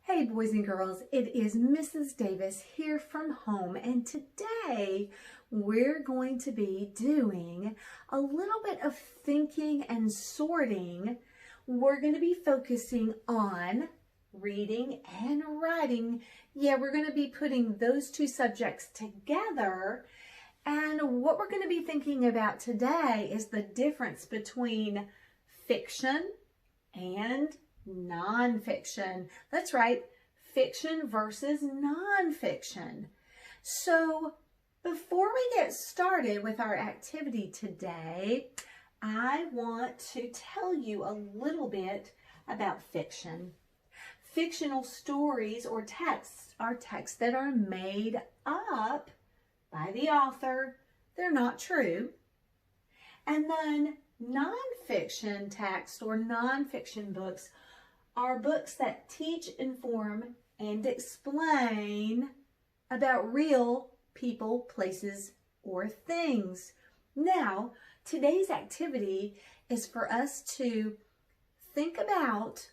Hey boys and girls, it is Mrs. Davis here from home, and today we're going to be doing a little bit of thinking and sorting. We're going to be focusing on reading and writing. Yeah, we're going to be putting those two subjects together, and what we're going to be thinking about today is the difference between fiction and nonfiction. That's right, fiction versus nonfiction. So before we get started with our activity today, I want to tell you a little bit about fiction. Fictional stories or texts are texts that are made up by the author. They're not true. And then nonfiction text or nonfiction books are books that teach, inform, and explain about real people, places, or things. Now, today's activity is for us to think about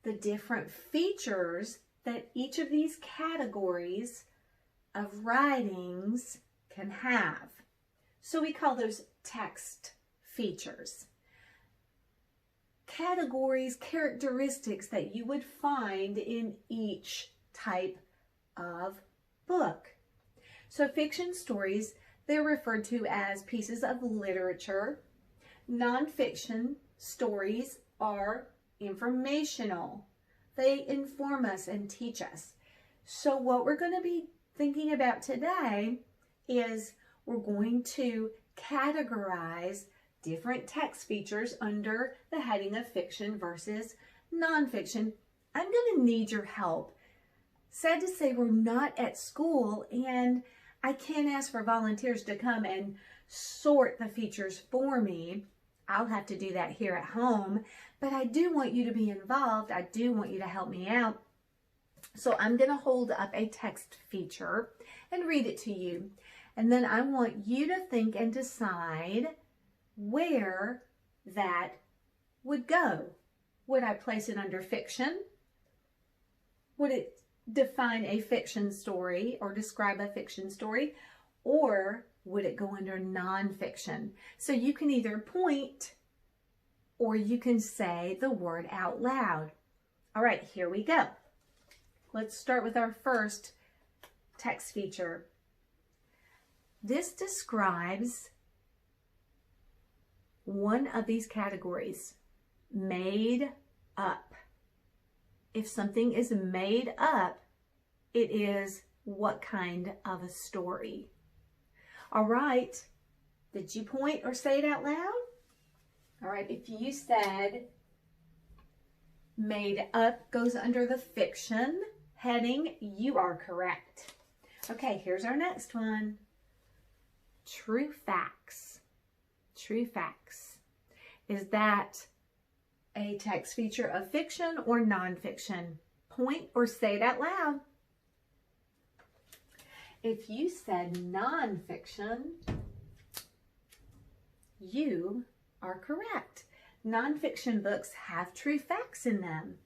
the different features that each of these categories of writings can have. So we call those text features. Categories, characteristics that you would find in each type of book. So fiction stories, they're referred to as pieces of literature. Nonfiction stories are informational. They inform us and teach us. So what we're going to be thinking about today is we're going to categorize different text features under the heading of fiction versus nonfiction. I'm going to need your help. Sad to say, we're not at school and I can't ask for volunteers to come and sort the features for me. I'll have to do that here at home, but I do want you to be involved. I do want you to help me out. So I'm going to hold up a text feature and read it to you. And then I want you to think and decide where that would go. Would I place it under fiction? Would it define a fiction story or describe a fiction story? Or would it go under nonfiction? So you can either point or you can say the word out loud. All right, here we go. Let's start with our first text feature. This describes one of these categories, made up. If something is made up, it is what kind of a story? All right, did you point or say it out loud? All right, if you said made up goes under the fiction heading, you are correct. Okay, here's our next one. True facts. True facts. Is that a text feature of fiction or nonfiction? Point or say it out loud. If you said nonfiction, you are correct. Nonfiction books have true facts in them.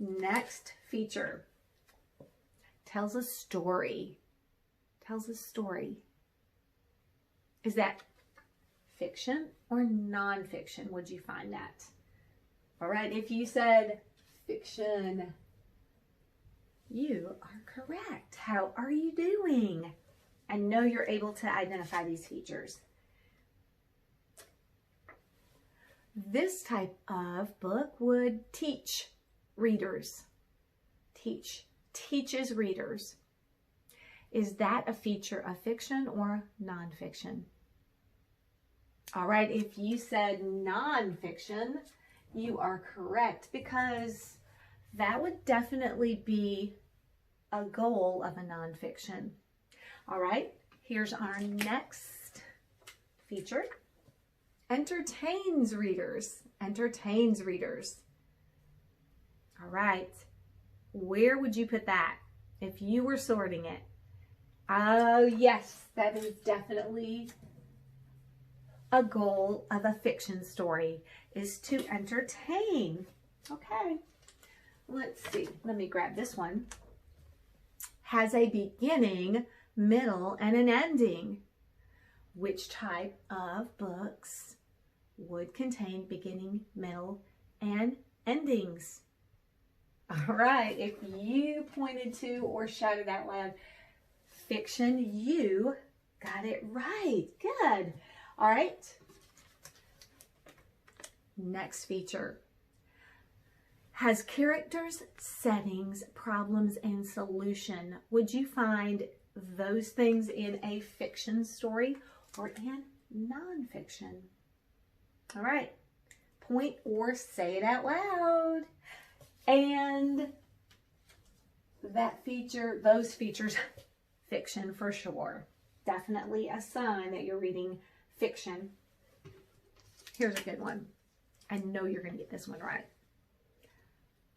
Next feature. Tells a story. Tells a story. Is that fiction or nonfiction? Would you find that? All right, if you said fiction, you are correct. How are you doing? I know you're able to identify these features. This type of book would teach readers. Teaches readers. Is that a feature of fiction or nonfiction? All right, if you said nonfiction, you are correct, because that would definitely be a goal of a nonfiction. All right, here's our next feature. Entertains readers. Entertains readers. All right, where would you put that if you were sorting it? Oh, yes, that is definitely a goal of a fiction story, is to entertain. Okay, let's see. Let me grab this one. Has a beginning, middle, and an ending. Which type of books would contain beginning, middle, and endings? All right, if you pointed to or shouted out loud fiction, you got it right. Good. All right. Next feature. Has characters, settings, problems, and solution. Would you find those things in a fiction story or in nonfiction? All right. Point or say it out loud. And that feature, those features, fiction for sure. Definitely a sign that you're reading fiction. Here's a good one. I know you're going to get this one right.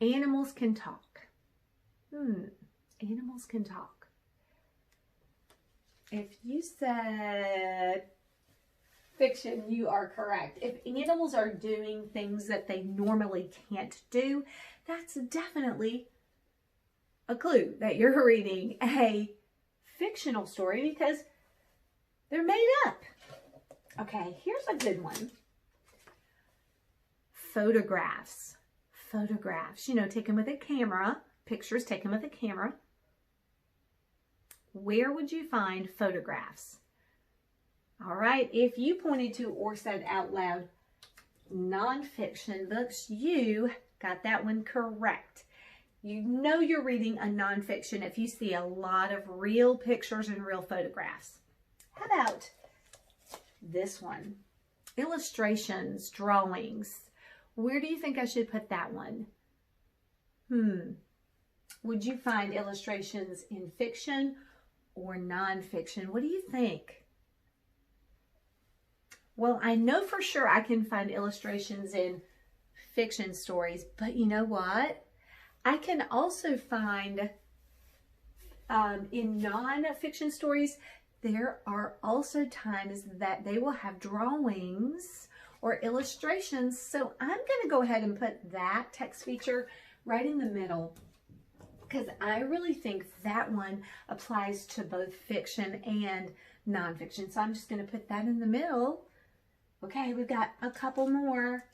Animals can talk. Animals can talk. If you said fiction, you are correct. If animals are doing things that they normally can't do, that's definitely a clue that you're reading a fictional story because they're made up. Okay, here's a good one. Photographs. Photographs, you know, taken with a camera. Pictures taken with a camera. Where would you find photographs? All right, if you pointed to or said out loud nonfiction books, you got that one correct. You know you're reading a nonfiction if you see a lot of real pictures and real photographs. How about this one? Illustrations, drawings. Where do you think I should put that one? Would you find illustrations in fiction or nonfiction? What do you think? Well, I know for sure I can find illustrations in fiction stories, but you know what? I can also find in non-fiction stories, there are also times that they will have drawings or illustrations. So I'm going to go ahead and put that text feature right in the middle because I really think that one applies to both fiction and nonfiction. So I'm just going to put that in the middle. Okay, we've got a couple more.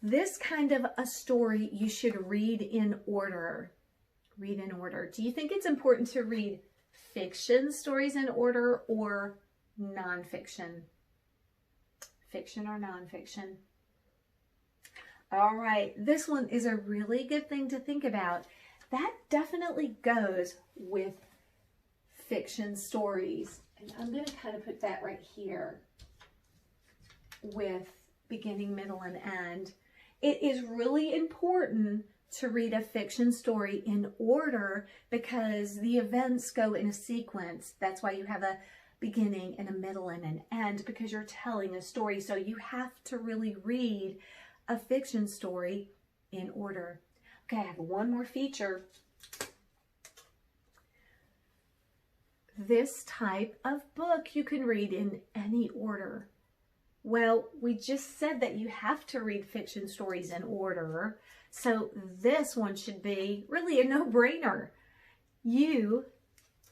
This kind of a story you should read in order. Read in order. Do you think it's important to read fiction stories in order or nonfiction? Fiction or nonfiction? All right, this one is a really good thing to think about. That definitely goes with fiction stories. And I'm going to kind of put that right here with beginning, middle, and end. It is really important to read a fiction story in order because the events go in a sequence. That's why you have a beginning and a middle and an end, because you're telling a story. So you have to really read a fiction story in order. Okay, I have one more feature. This type of book you can read in any order. Well, we just said that you have to read fiction stories in order. So this one should be really a no-brainer. You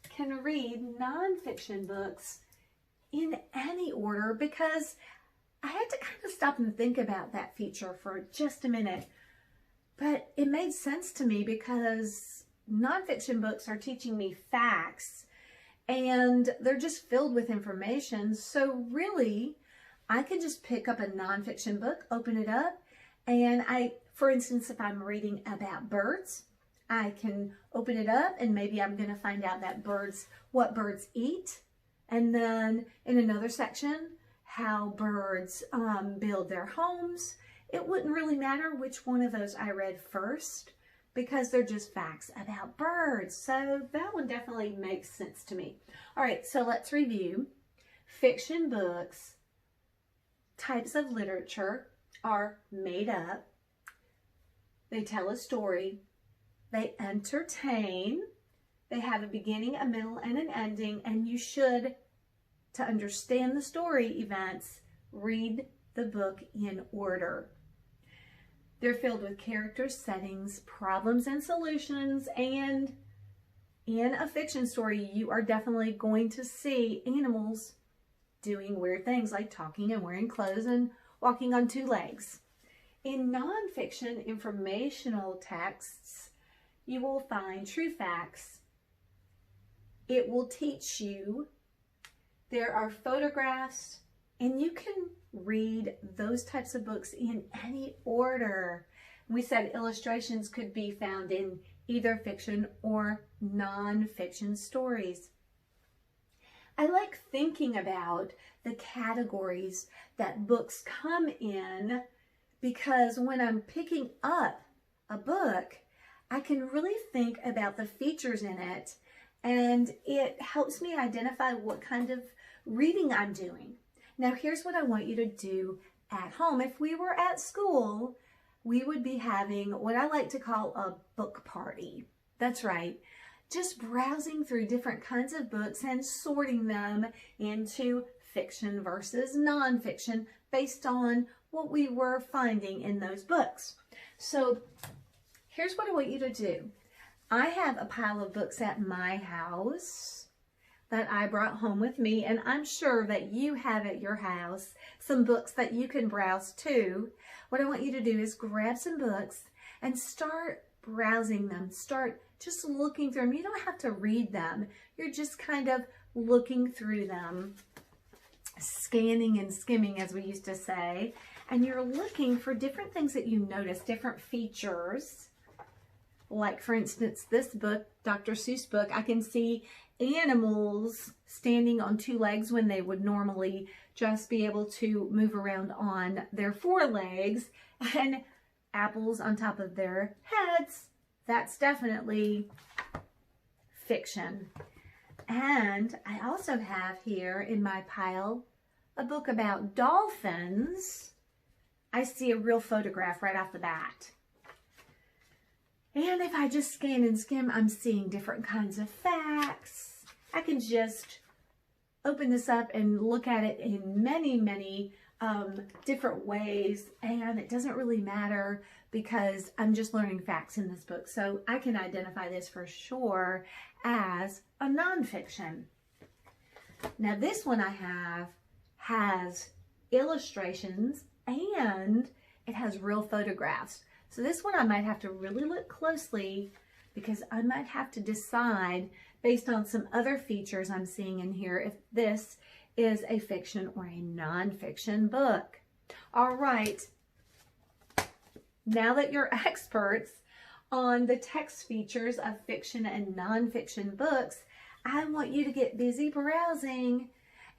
can read nonfiction books in any order because I had to kind of stop and think about that feature for just a minute. But it made sense to me because nonfiction books are teaching me facts and they're just filled with information. So really, I could just pick up a nonfiction book, open it up, and for instance, if I'm reading about birds, I can open it up and maybe I'm going to find out that what birds eat. And then in another section, how birds build their homes. It wouldn't really matter which one of those I read first because they're just facts about birds. So that one definitely makes sense to me. All right, so let's review. Fiction books, types of literature, are made up. They tell a story. They entertain. They have a beginning, a middle, and an ending. And you should, to understand the story events, read the book in order. They're filled with characters, settings, problems, and solutions. And in a fiction story, you are definitely going to see animals doing weird things like talking and wearing clothes and walking on two legs. In nonfiction informational texts, you will find true facts. It will teach you. There are photographs, and you can read those types of books in any order. We said illustrations could be found in either fiction or nonfiction stories. I like thinking about the categories that books come in, because when I'm picking up a book, I can really think about the features in it, and it helps me identify what kind of reading I'm doing. Now, here's what I want you to do at home. If we were at school, we would be having what I like to call a book party. That's right. Just browsing through different kinds of books and sorting them into fiction versus nonfiction based on what we were finding in those books. So here's what I want you to do. I have a pile of books at my house that I brought home with me, and I'm sure that you have at your house some books that you can browse too. What I want you to do is grab some books and start browsing them. Start just looking through them. You don't have to read them. You're just kind of looking through them, scanning and skimming, as we used to say. And you're looking for different things that you notice, different features. Like, for instance, this book, Dr. Seuss book, I can see animals standing on two legs when they would normally just be able to move around on their four legs, and apples on top of their heads. That's definitely fiction. And I also have here in my pile a book about dolphins. I see a real photograph right off the bat. And if I just scan and skim, I'm seeing different kinds of facts. I can just open this up and look at it in many, many different ways. And it doesn't really matter because I'm just learning facts in this book. So I can identify this for sure as a nonfiction. Now this one I have has illustrations and it has real photographs. So this one I might have to really look closely because I might have to decide based on some other features I'm seeing in here if this is a fiction or a nonfiction book. All right, now that you're experts on the text features of fiction and nonfiction books, I want you to get busy browsing.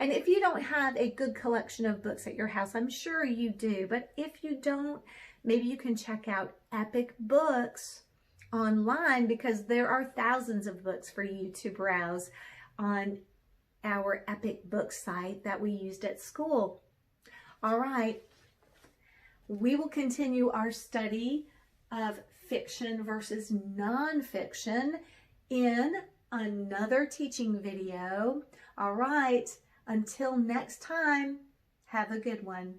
And if you don't have a good collection of books at your house, I'm sure you do, but if you don't, maybe you can check out Epic Books online because there are thousands of books for you to browse on our Epic Book site that we used at school. All right, we will continue our study of fiction versus nonfiction in another teaching video. All right, until next time, have a good one.